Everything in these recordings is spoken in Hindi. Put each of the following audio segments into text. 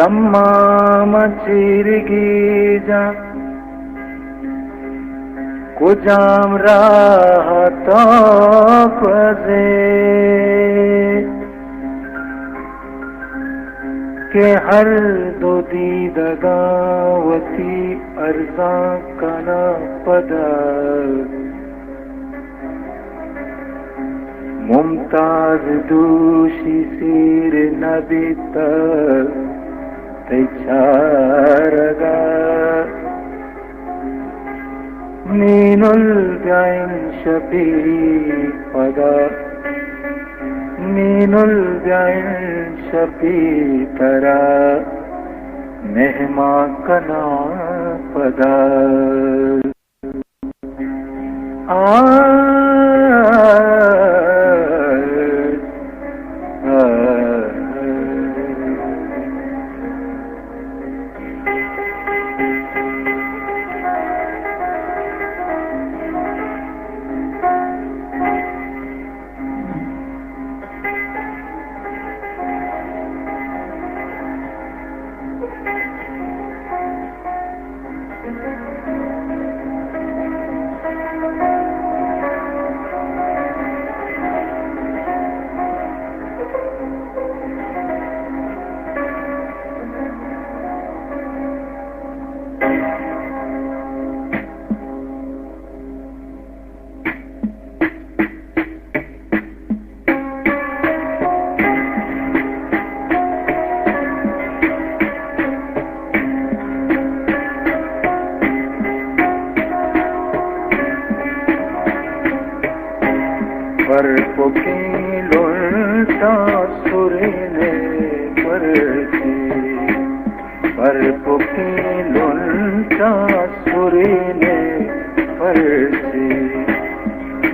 Shamma chirgija kujam rahata paze ke har do didagawati arza kana pada Mumtaz दूषी सिर नबिता तैचारगा मीनुल गाइन शबी पदा मीनुल गाइन शबी तरा मेहमा कना पदा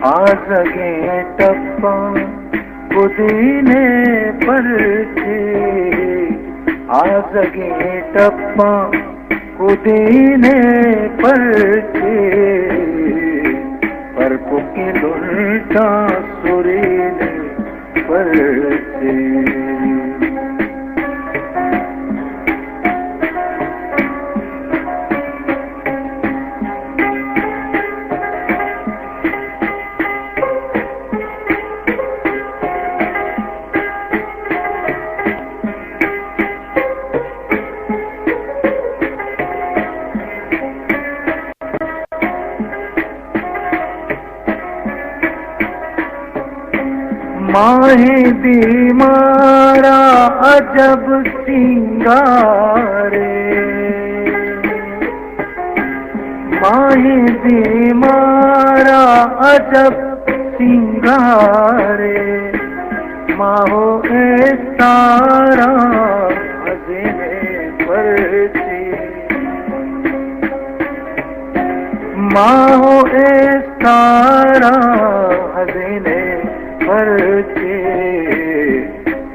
आजगे टप्पा पुदीने परचे आजगे टप्पा पुदीने परचे पर पुकी लुल्टा सुरीने परचे माहे बीमारा अजब सिंगारे माहे बीमारा अजब सिंगारे माहो ए तारा हज़ीने परची माहो ए तारा हज़ीने परचे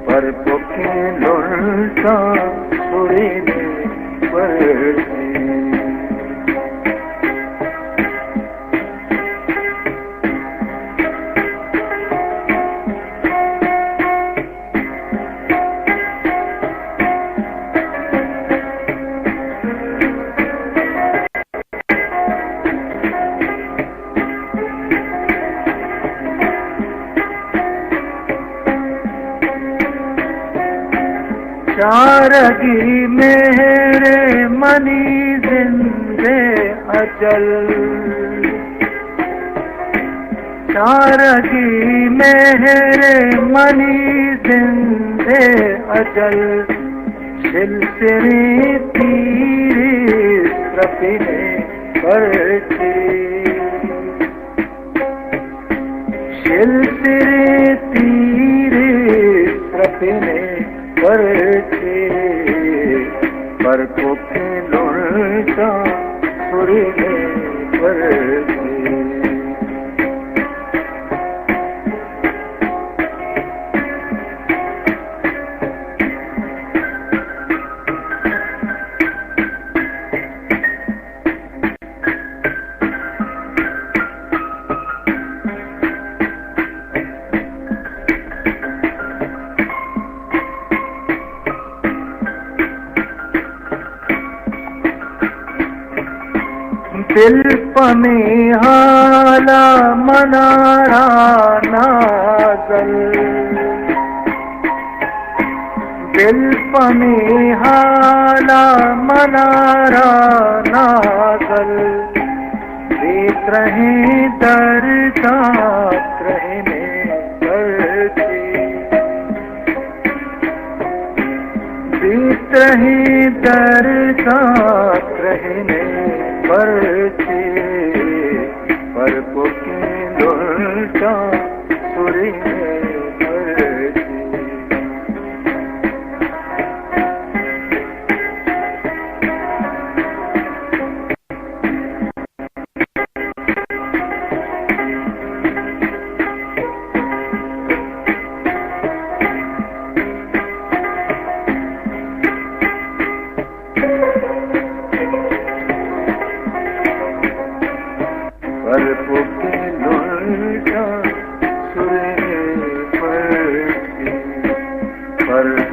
पर पुके लुल्टा सुरीने परचे चारगी मेरे मनी जिंदे अजल चारगी मेरे मनी जिंदे अजल सिलसिले तीरे सपने परचे सिलसिले तीरे सपने परचे पर पुके लुल्टा सुरीने परचे दिल पमें हाला मनारा नाजल, दिल पमें हाला मनारा नाजल, देख रहे दर साथ रहने करके, देख रहे दर साथ रहने करके, पर को लुटा सुरी करके। पर पुके लुटा सुरे पर